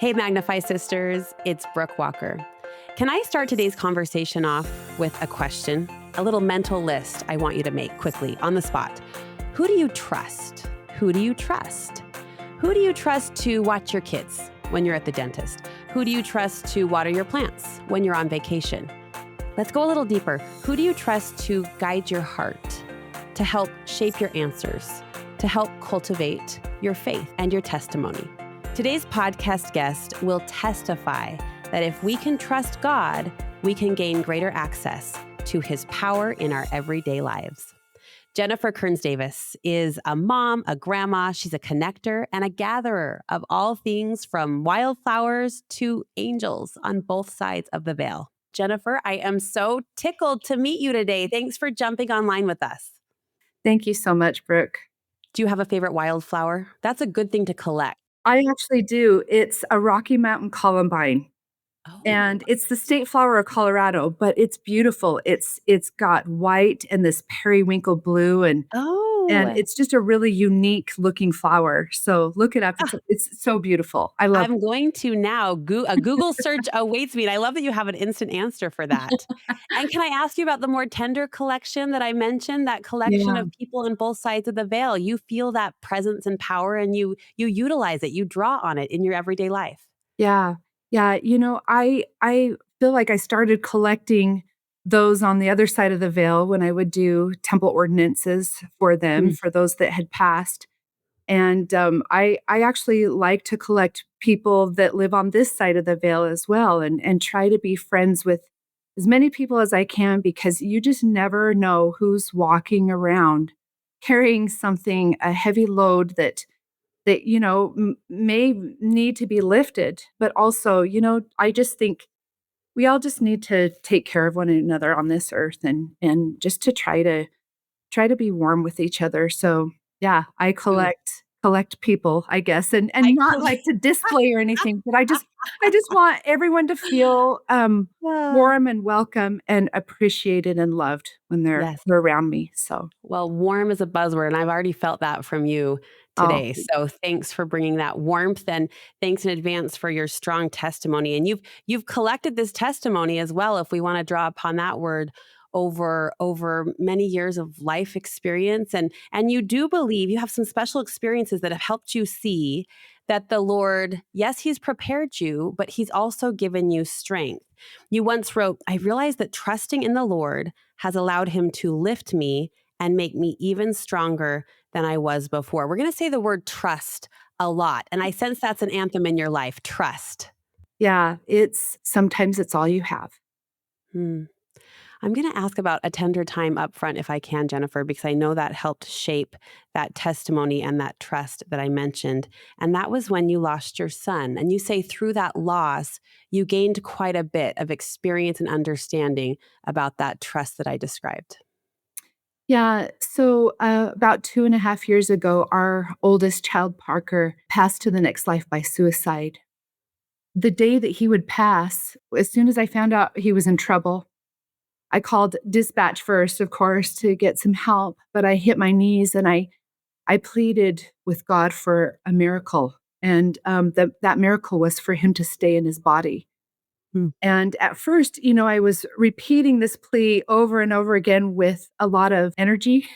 Hey, Magnify sisters, it's Brooke Walker. Can I start today's conversation off with a question, a little mental list I want you to make quickly on the spot? Who do you trust? Who do you trust? Who do you trust to watch your kids when you're at the dentist? Who do you trust to water your plants when you're on vacation? Let's go a little deeper. Who do you trust to guide your heart, to help shape your answers, to help cultivate your faith and your testimony? Today's podcast guest will testify that if we can trust God, we can gain greater access to His power in our everyday lives. Jennifer Kerns Davis is a mom, a grandma. She's a connector and a gatherer of all things from wildflowers to angels on both sides of the veil. Jennifer, I am so tickled to meet you today. Thanks for jumping online with us. Thank you so much, Brooke. Do you have a favorite wildflower? That's a good thing to collect. I actually do. It's a Rocky Mountain columbine. Oh. And it's the state flower of Colorado, but it's beautiful. It's got white and this periwinkle blue, and it's just a really unique looking flower. So look it up. It's so beautiful. I love it. I'm going to now. A Google search awaits me. And I love that you have an instant answer for that. And can I ask you about the more tender collection that I mentioned, that collection of people on both sides of the veil? You feel that presence and power, and you utilize it. You draw on it in your everyday life. Yeah. Yeah. I feel like I started collecting those on the other side of the veil when I would do temple ordinances for them, for those that had passed. And I actually like to collect people that live on this side of the veil as well, and try to be friends with as many people as I can, because you just never know who's walking around carrying something, a heavy load that may need to be lifted. But also, I just think we all just need to take care of one another on this earth, and just to try to be warm with each other. So yeah, I collect people, I guess, and not like to display or anything, but I just want everyone to feel warm and welcome and appreciated and loved when they're around me. So, well, warm is a buzzword, and I've already felt that from you today. So thanks for bringing that warmth, and thanks in advance for your strong testimony. And you've collected this testimony as well, if we want to draw upon that word, over many years of life experience. And you do believe you have some special experiences that have helped you see that the Lord, yes, He's prepared you, but He's also given you strength. You once wrote, "I realized that trusting in the Lord has allowed Him to lift me and make me even stronger than I was before." We're going to say the word trust a lot. And I sense that's an anthem in your life, trust. Yeah, sometimes it's all you have. I'm going to ask about a tender time up front, if I can, Jennifer, because I know that helped shape that testimony and that trust that I mentioned. And that was when you lost your son. And you say through that loss, you gained quite a bit of experience and understanding about that trust that I described. Yeah. So about 2.5 years ago, our oldest child, Parker, passed to the next life by suicide. The day that he would pass, as soon as I found out he was in trouble, I called dispatch first, of course, to get some help, but I hit my knees and I pleaded with God for a miracle. And that miracle was for him to stay in his body. And at first, I was repeating this plea over and over again with a lot of energy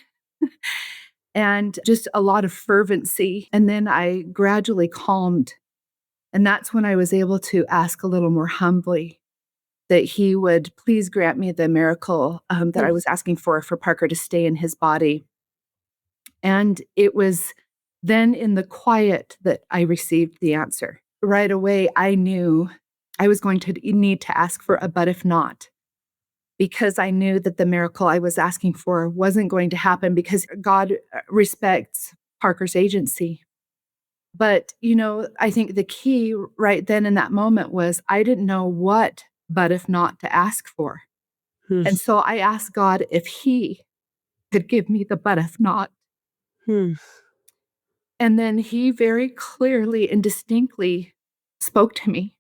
and just a lot of fervency. And then I gradually calmed. And that's when I was able to ask a little more humbly that He would please grant me the miracle that I was asking for Parker to stay in his body. And it was then in the quiet that I received the answer. Right away, I knew I was going to need to ask for a but if not, because I knew that the miracle I was asking for wasn't going to happen, because God respects Parker's agency. But, I think the key right then in that moment was I didn't know what but if not to ask for. And so I asked God if He could give me the but if not. And then He very clearly and distinctly spoke to me.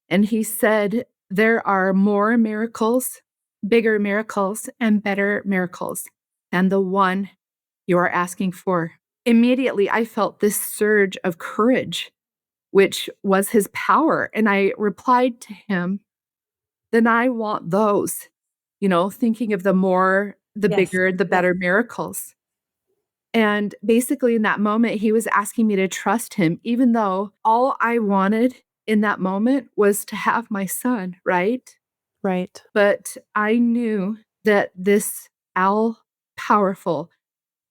And He said, there are more miracles, bigger miracles, and better miracles than the one you are asking for. Immediately, I felt this surge of courage which was his power. And I replied to him, then I want those, thinking of the Yes. bigger, the Yes. better miracles. And basically, in that moment, he was asking me to trust him, even though all I wanted in that moment was to have my son, right? Right. But I knew that this all powerful,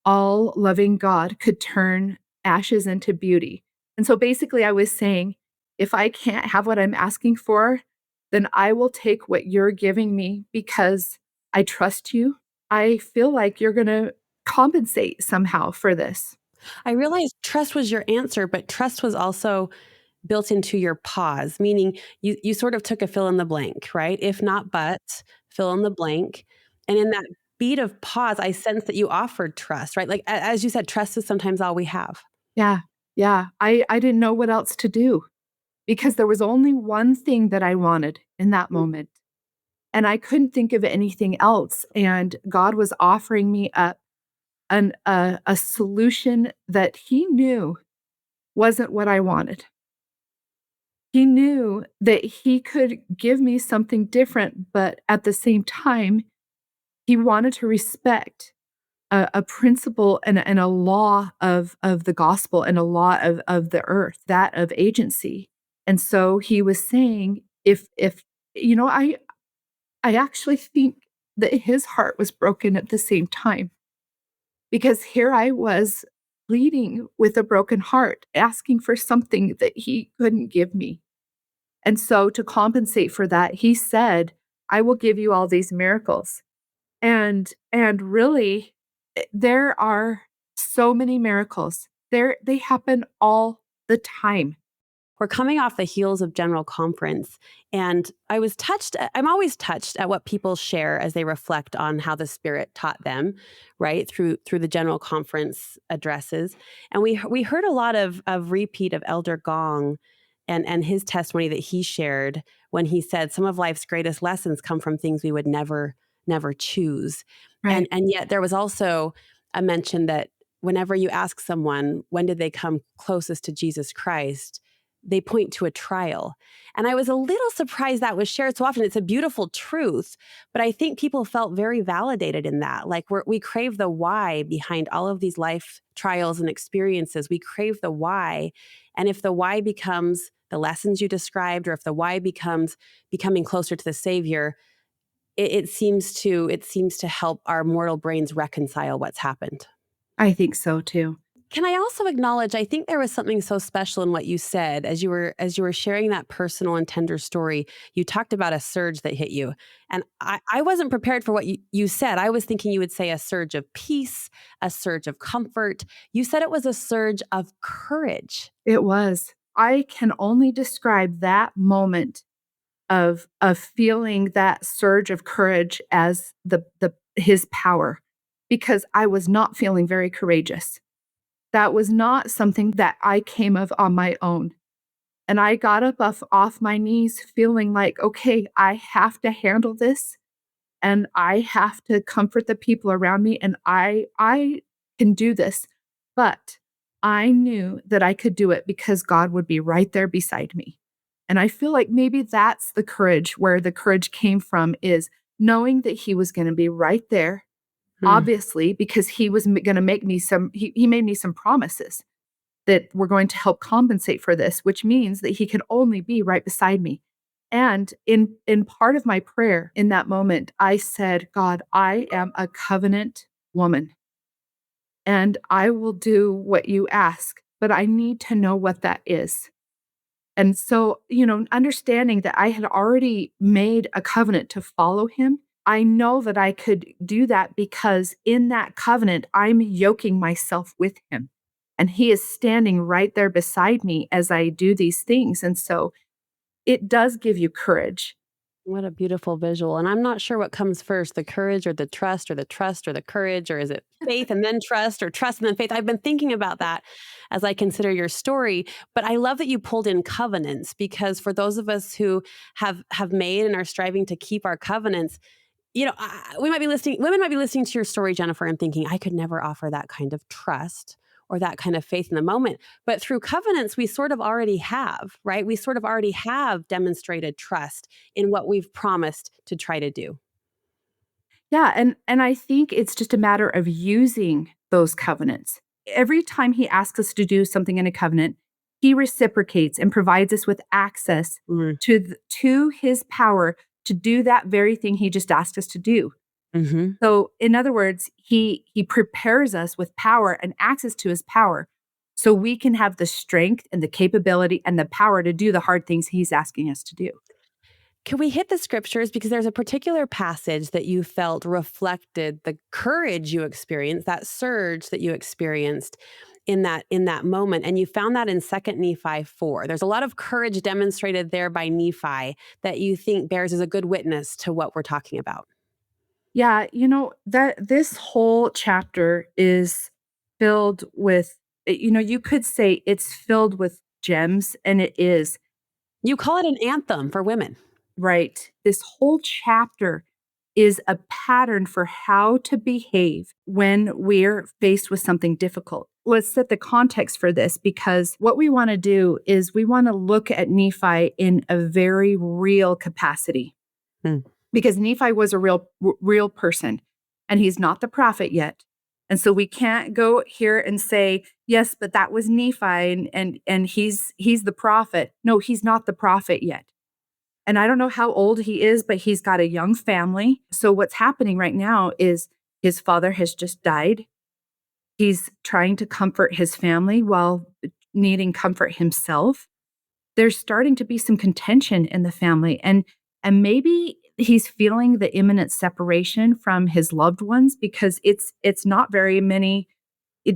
all loving God could turn ashes into beauty. And so basically, I was saying, if I can't have what I'm asking for, then I will take what you're giving me because I trust you. I feel like you're going to compensate somehow for this. I realized trust was your answer, but trust was also built into your pause, meaning you sort of took a fill in the blank, right? If not but, fill in the blank. And in that beat of pause, I sense that you offered trust, right? Like as you said, trust is sometimes all we have. Yeah. Yeah. I didn't know what else to do because there was only one thing that I wanted in that moment. And I couldn't think of anything else. And God was offering me up a solution that He knew wasn't what I wanted. He knew that He could give me something different, but at the same time, He wanted to respect a principle and a law of the gospel and a law of the earth, that of agency. And so He was saying, if I actually think that His heart was broken at the same time. Because here I was pleading with a broken heart, asking for something that he couldn't give me. And so to compensate for that, he said, I will give you all these miracles. And really there are so many miracles. They happen all the time. We're coming off the heels of General Conference, and I'm always touched at what people share as they reflect on how the Spirit taught them, right, through the General Conference addresses. And we heard a lot of repeat of Elder Gong and his testimony that he shared when he said some of life's greatest lessons come from things we would never choose. And Right. and yet there was also a mention that whenever you ask someone, when did they come closest to Jesus Christ, they point to a trial. And I was a little surprised that was shared so often. It's a beautiful truth, but I think people felt very validated in that. Like we crave the why behind all of these life trials and experiences. We crave the why. And if the why becomes the lessons you described, or if the why becomes becoming closer to the Savior, it seems to help our mortal brains reconcile what's happened. I think so too. Can I also acknowledge, I think there was something so special in what you said as you were sharing that personal and tender story. You talked about a surge that hit you. And I wasn't prepared for what you said. I was thinking you would say a surge of peace, a surge of comfort. You said it was a surge of courage. It was. I can only describe that moment of feeling that surge of courage as the his power, because I was not feeling very courageous. That was not something that I came of on my own. And I got up off my knees feeling like, okay, I have to handle this and I have to comfort the people around me and I can do this. But I knew that I could do it because God would be right there beside me. And I feel like maybe that's the courage where the courage came from is knowing that he was going to be right there, Hmm. obviously, because he was going to make me he made me some promises that were going to help compensate for this, which means that he can only be right beside me. And in part of my prayer in that moment, I said, God, I am a covenant woman and I will do what you ask, but I need to know what that is. And so, understanding that I had already made a covenant to follow him, I know that I could do that because in that covenant, I'm yoking myself with him. And he is standing right there beside me as I do these things. And so it does give you courage. What a beautiful visual. And I'm not sure what comes first, the courage or the trust or the trust or the courage, or is it faith and then trust or trust and then faith? I've been thinking about that as I consider your story. But I love that you pulled in covenants, because for those of us who have made and are striving to keep our covenants, women might be listening to your story, Jennifer, and thinking, I could never offer that kind of trust or that kind of faith in the moment. But through covenants, we sort of already have, right? We sort of already have demonstrated trust in what we've promised to try to do. Yeah, and I think it's just a matter of using those covenants. Every time he asks us to do something in a covenant, he reciprocates and provides us with access Mm. to his power to do that very thing he just asked us to do. Mm-hmm. So, in other words, he prepares us with power and access to his power so we can have the strength and the capability and the power to do the hard things he's asking us to do. Can we hit the scriptures? Because there's a particular passage that you felt reflected the courage you experienced, that surge that you experienced in that moment. And you found that in 2nd Nephi 4. There's a lot of courage demonstrated there by Nephi that you think bears as a good witness to what we're talking about. Yeah, that this whole chapter is filled with, you could say it's filled with gems, and it is, You call it an anthem for women. right? This whole chapter is a pattern for how to behave when we're faced with something difficult. Let's set the context for this, because what we want to do is we want to look at Nephi in a very real capacity. Hmm. Because Nephi was a real person, and he's not the prophet yet. And so we can't go here and say, yes, but that was Nephi and he's the prophet. No, he's not the prophet yet. And I don't know how old he is, but he's got a young family. So what's happening right now is his father has just died. He's trying to comfort his family while needing comfort himself. There's starting to be some contention in the family, and maybe he's feeling the imminent separation from his loved ones, because it's not very many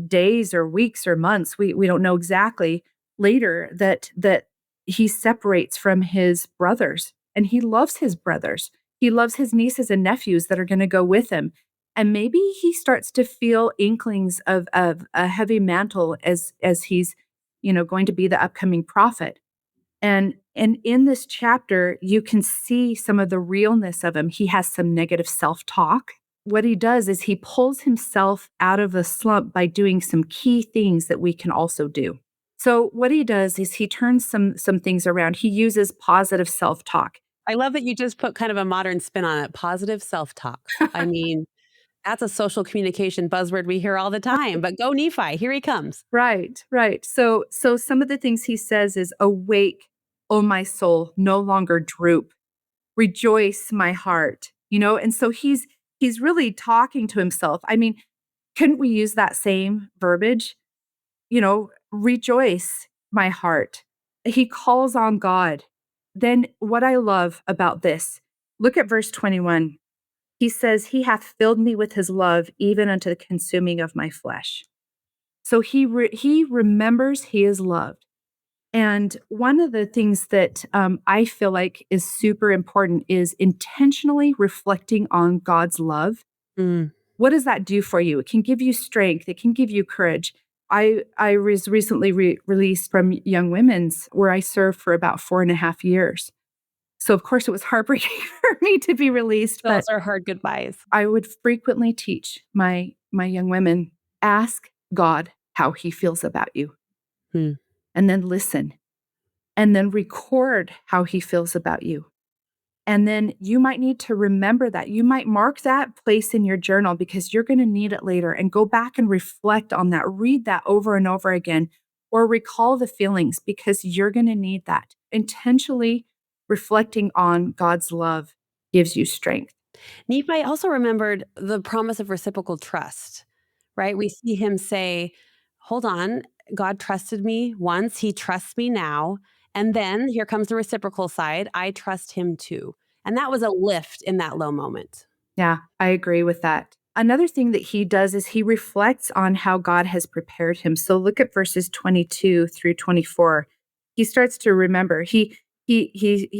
days or weeks or months, we don't know exactly, later that he separates from his brothers, and he loves his brothers. He loves his nieces and nephews that are going to go with him. And maybe he starts to feel inklings of a heavy mantle as he's, going to be the upcoming prophet. And in this chapter, you can see some of the realness of him. He has some negative self-talk. What he does is he pulls himself out of a slump by doing some key things that we can also do. So what he does is he turns some things around. He uses positive self-talk. I love that you just put kind of a modern spin on it, positive self-talk. I mean, that's a social communication buzzword we hear all the time, but go Nephi, here he comes. Right, right. So some of the things he says is, awake, O my soul, no longer droop. Rejoice, my heart. And so he's really talking to himself. I mean, couldn't we use that same verbiage? Rejoice, my heart. He calls on God. Then what I love about this, look at verse 21. He says, he hath filled me with his love, even unto the consuming of my flesh. So he remembers he is loved. And one of the things that I feel like is super important is intentionally reflecting on God's love. Mm. What does that do for you? It can give you strength. It can give you courage. I was recently released from Young Women's, where I served for about 4.5 years. So of course it was heartbreaking for me to be released. Those But are hard goodbyes. I would frequently teach my young women, ask God how he feels about you, Hmm. and then listen, and then record how he feels about you. And then you might need to remember that. You might mark that place in your journal, because you're going to need it later, and go back and reflect on that. Read that over and over again, or recall the feelings, because you're going to need that. Intentionally reflecting on God's love gives you strength. Nephi also remembered the promise of reciprocal trust, right? We see him say, hold on, God trusted me once, he trusts me now. And then here comes the reciprocal side. I trust him too. And that was a lift in that low moment. Yeah, I agree with that. Another thing that he does is he reflects on how God has prepared him. So look at verses 22 through 24. He starts to remember. He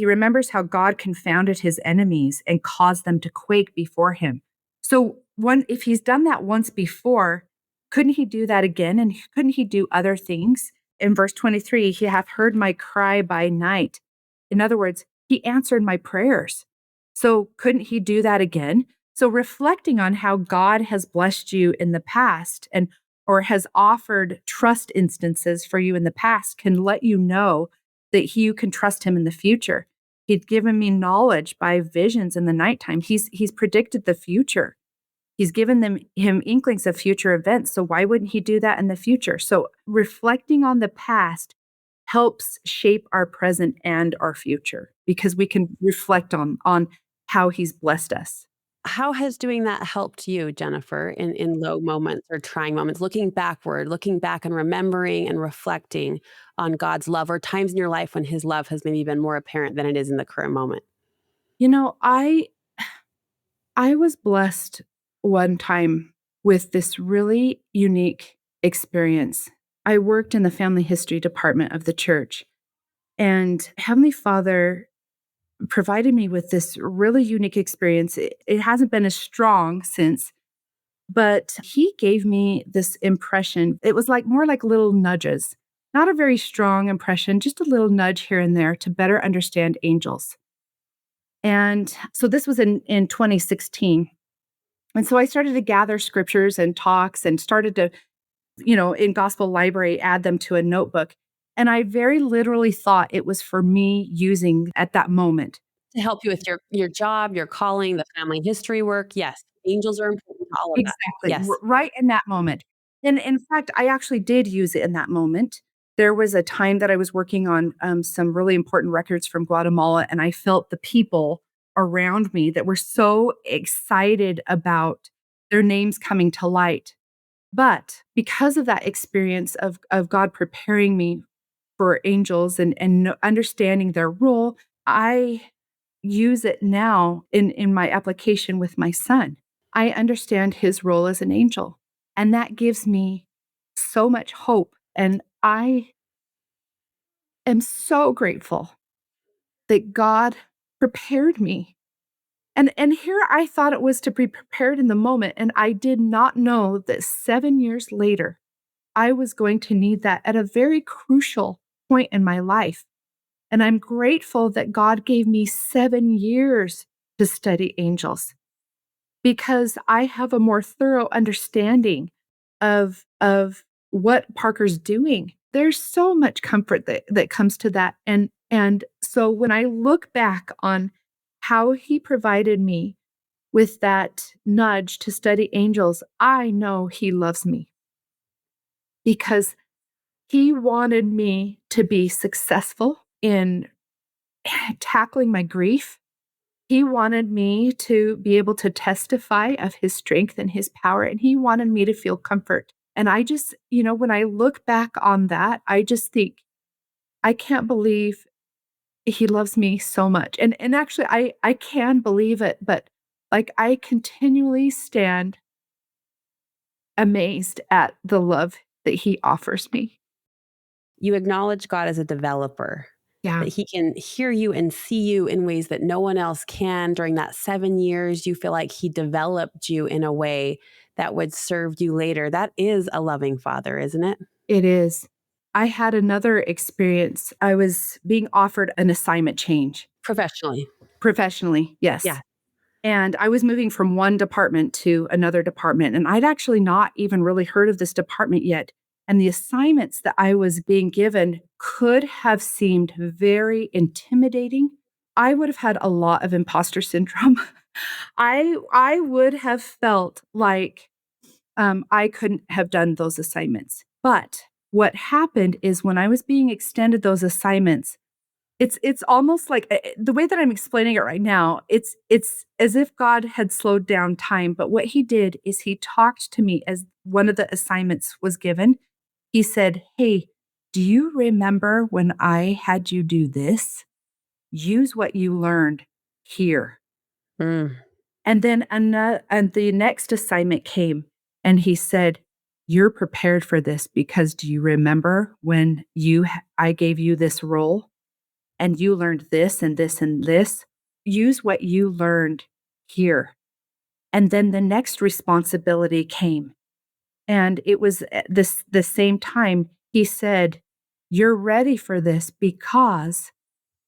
remembers how God confounded his enemies and caused them to quake before him. So if he's done that once before, couldn't he do that again? And couldn't he do other things? In verse 23, he hath heard my cry by night. In other words, he answered my prayers. So couldn't he do that again? So reflecting on how God has blessed you in the past and or has offered trust instances for you in the past can let you know that you can trust him in the future. He's given me knowledge by visions in the nighttime. He's predicted the future. He's given him inklings of future events. So why wouldn't he do that in the future? So reflecting on the past helps shape our present and our future because we can reflect on how he's blessed us. How has doing that helped you, Jennifer, in low moments or trying moments, looking backward, looking back and remembering and reflecting on God's love or times in your life when his love has maybe been more apparent than it is in the current moment? You know, I was blessed one time with this really unique experience. I worked in the family history department of the church, and Heavenly Father provided me with this really unique experience. It hasn't been as strong since, but He gave me this impression. It was like more like little nudges, not a very strong impression, just a little nudge here and there to better understand angels. And so this was in 2016. And so I started to gather scriptures and talks and started to, in gospel library, add them to a notebook. And I very literally thought it was for me using at that moment. To help you with your job, your calling, the family history work. Yes, angels are important to all of that. Exactly. Yes. Right in that moment. And in fact, I actually did use it in that moment. There was a time that I was working on some really important records from Guatemala, and I felt the people around me that were so excited about their names coming to light. But because of that experience of God preparing me for angels and understanding their role, I use it now in my application with my son. I understand his role as an angel, and that gives me so much hope, and I am so grateful that God prepared me. And here I thought it was to be prepared in the moment, and I did not know that 7 years later, I was going to need that at a very crucial point in my life. And I'm grateful that God gave me 7 years to study angels because I have a more thorough understanding of what Parker's doing. There's so much comfort that comes to that. And so when I look back on how he provided me with that nudge to study angels, I know he loves me because he wanted me to be successful in tackling my grief. He wanted me to be able to testify of his strength and his power, and he wanted me to feel comfort. And I just, when I look back on that, I just think, I can't believe he loves me so much. And actually I can believe it, but like I continually stand amazed at the love that he offers me. You acknowledge God as a developer, Yeah, that he can hear you and see you in ways that no one else can. During that 7 years, you feel like he developed you in a way that would serve you later. That is a loving father, isn't it? it is. I had another experience. I was being offered an assignment change Professionally. professionally. Yeah. Yes. And I was moving from one department to another department, and I'd actually not even really heard of this department yet. And the assignments that I was being given could have seemed very intimidating. I would have had a lot of imposter syndrome. I would have felt like I couldn't have done those assignments. But what happened is when I was being extended those assignments, it's almost like the way that I'm explaining it right now, it's as if God had slowed down time, but what he did is he talked to me as one of the assignments was given. He said, "Hey, do you remember when I had you do this? Use what you learned here." Mm. And then and the next assignment came, and he said, "You're prepared for this because do you remember when I gave you this role? And you learned this and this and this, use what you learned here." And then the next responsibility came. And it was at the same time he said, "You're ready for this because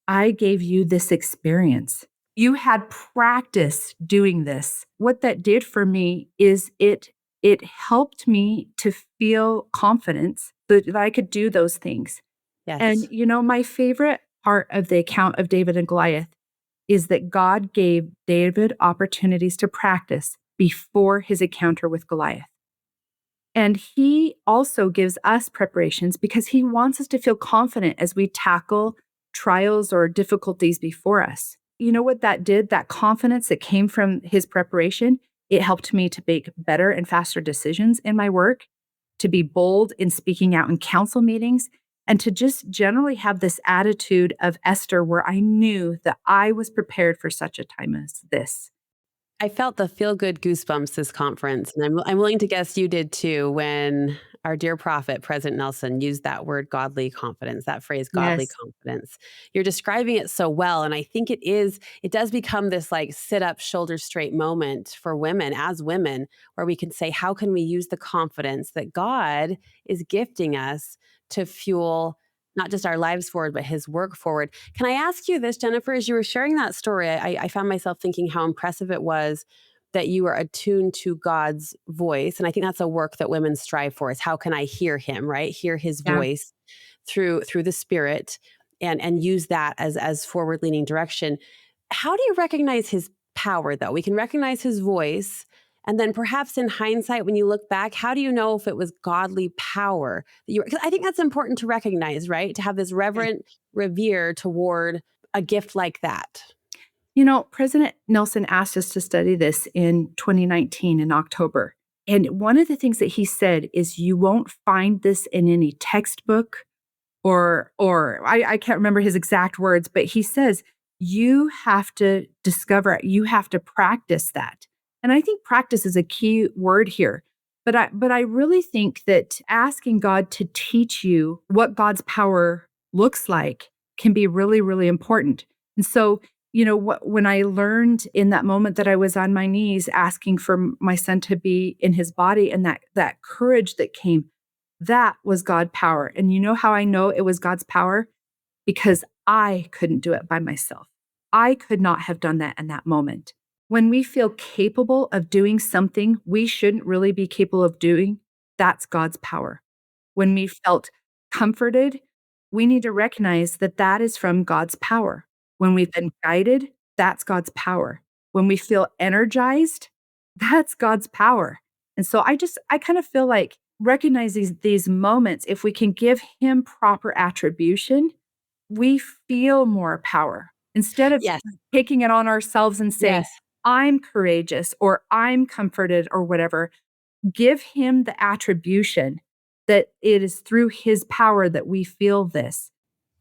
I gave you this experience. You had practice doing this." What that did for me is it it helped me to feel confidence that I could do those things. And, Yes. my favorite part of the account of David and Goliath is that God gave David opportunities to practice before his encounter with Goliath. And he also gives us preparations because he wants us to feel confident as we tackle trials or difficulties before us. You know what that did? That confidence that came from his preparation, it helped me to make better and faster decisions in my work, to be bold in speaking out in council meetings, and to just generally have this attitude of Esther where I knew that I was prepared for such a time as this. I felt the feel-good goosebumps this conference, and I'm willing to guess you did too when our dear prophet, President Nelson, used that word godly confidence, that phrase godly Yes. confidence. You're describing it so well, and I think it does become this like sit up, shoulders straight moment for women as women, where we can say, how can we use the confidence that God is gifting us to fuel not just our lives forward, but his work forward. Can I ask you this, Jennifer, as you were sharing that story, I found myself thinking how impressive it was that you were attuned to God's voice. And I think that's a work that women strive for is how can I hear him, right? Hear his Yeah. voice through the spirit and use that as forward leaning direction. How do you recognize his power though? We can recognize his voice. And then perhaps in hindsight, when you look back, how do you know if it was godly power that you were? Because I think that's important to recognize, right? To have this reverent revere toward a gift like that. President Nelson asked us to study this in 2019 in October. And one of the things that he said is you won't find this in any textbook or I can't remember his exact words, but he says you have to discover it. You have to practice that. And I think practice is a key word here. But I really think that asking God to teach you what God's power looks like can be really, really important. And so, when I learned in that moment that I was on my knees asking for my son to be in his body and that courage that came, that was God power. And you know how I know it was God's power? Because I couldn't do it by myself. I could not have done that in that moment. When we feel capable of doing something we shouldn't really be capable of doing, that's God's power. When we felt comforted, we need to recognize that that is from God's power. When we've been guided, that's God's power. When we feel energized, that's God's power. And so I kind of feel like recognize these moments, if we can give him proper attribution, we feel more power instead of Yes. taking it on ourselves and saying, Yes. I'm courageous or I'm comforted or whatever. Give him the attribution that it is through his power that we feel this.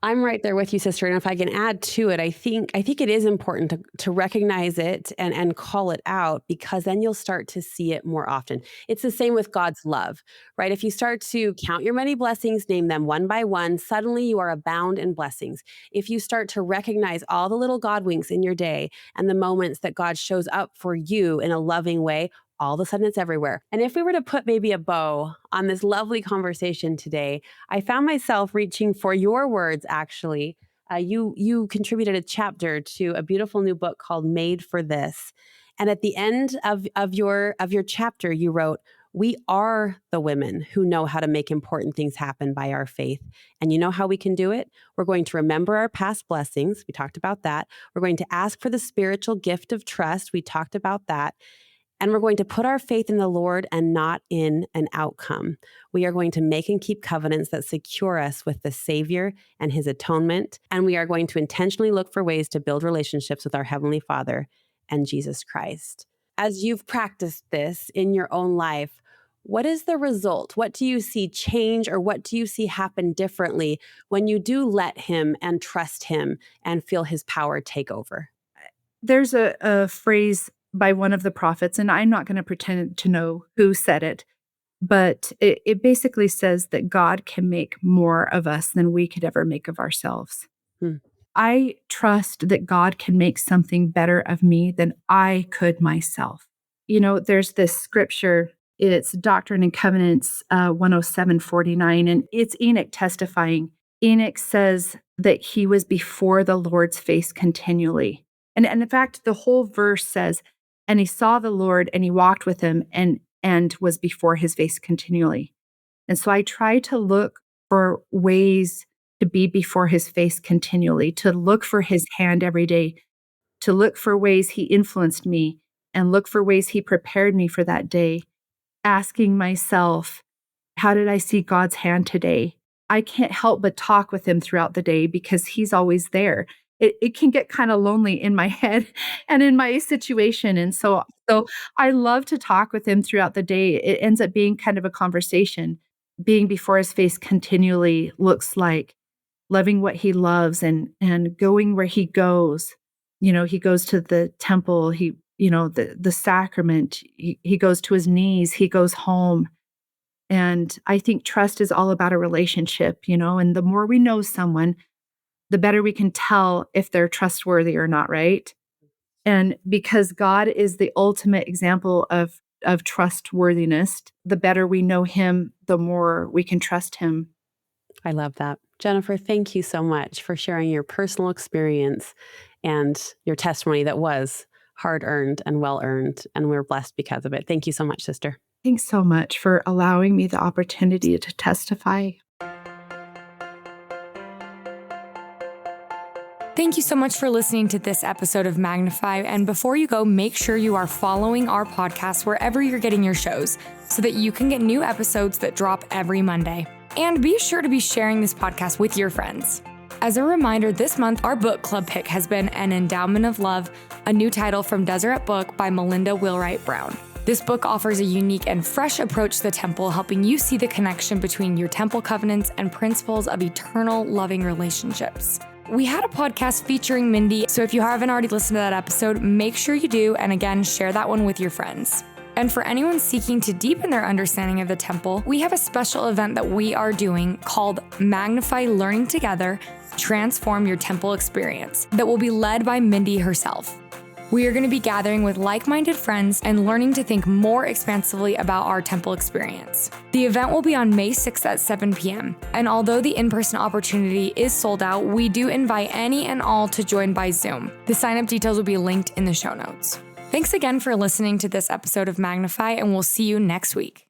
I'm right there with you, sister. And if I can add to it, I think it is important to recognize it and call it out because then you'll start to see it more often. It's the same with God's love, right? If you start to count your many blessings, name them one by one, suddenly you are abound in blessings. If you start to recognize all the little God winks in your day and the moments that God shows up for you in a loving way, all of a sudden it's everywhere. And if we were to put maybe a bow on this lovely conversation today, I found myself reaching for your words, actually. You contributed a chapter to a beautiful new book called Made for This. And at the end of your chapter, you wrote, we are the women who know how to make important things happen by our faith. And you know how we can do it? We're going to remember our past blessings. We talked about that. We're going to ask for the spiritual gift of trust. We talked about that. And we're going to put our faith in the Lord and not in an outcome. We are going to make and keep covenants that secure us with the Savior and his atonement. And we are going to intentionally look for ways to build relationships with our Heavenly Father and Jesus Christ. As you've practiced this in your own life, what is the result? What do you see change or what do you see happen differently when you do let him and trust him and feel his power take over? There's a phrase by one of the prophets, and I'm not going to pretend to know who said it, but it basically says that God can make more of us than we could ever make of ourselves. Hmm. I trust that God can make something better of me than I could myself. There's this scripture, it's Doctrine and Covenants 107:49, and it's Enoch testifying. Enoch says that he was before the Lord's face continually. And in fact, the whole verse says, and he saw the Lord and he walked with him and and was before his face continually. And so I try to look for ways to be before his face continually, to look for his hand every day, to look for ways he influenced me and look for ways he prepared me for that day, asking myself, how did I see God's hand today? I can't help but talk with him throughout the day because he's always there. It can get kind of lonely in my head and in my situation. And so I love to talk with him throughout the day. It ends up being kind of a conversation. Being before his face continually looks like loving what he loves and going where he goes. You know, he goes to the temple, the sacrament, he goes to his knees, he goes home. And I think trust is all about a relationship, and the more we know someone, the better we can tell if they're trustworthy or not, right? And because God is the ultimate example of trustworthiness, the better we know him, the more we can trust him. I love that. Jennifer, thank you so much for sharing your personal experience and your testimony that was hard-earned and well-earned, and we're blessed because of it. Thank you so much, sister. Thanks so much for allowing me the opportunity to testify. Thank you so much for listening to this episode of Magnify. And before you go, make sure you are following our podcast wherever you're getting your shows so that you can get new episodes that drop every Monday. And be sure to be sharing this podcast with your friends. As a reminder, this month, our book club pick has been An Endowment of Love, a new title from Deseret Book by Melinda Wheelwright Brown. This book offers a unique and fresh approach to the temple, helping you see the connection between your temple covenants and principles of eternal loving relationships. We had a podcast featuring Mindy, so if you haven't already listened to that episode, make sure you do, and again, share that one with your friends. And for anyone seeking to deepen their understanding of the temple, we have a special event that we are doing called Magnify Learning Together, Transform Your Temple Experience, that will be led by Mindy herself. We are going to be gathering with like-minded friends and learning to think more expansively about our temple experience. The event will be on May 6th at 7 p.m. And although the in-person opportunity is sold out, we do invite any and all to join by Zoom. The sign-up details will be linked in the show notes. Thanks again for listening to this episode of Magnify, and we'll see you next week.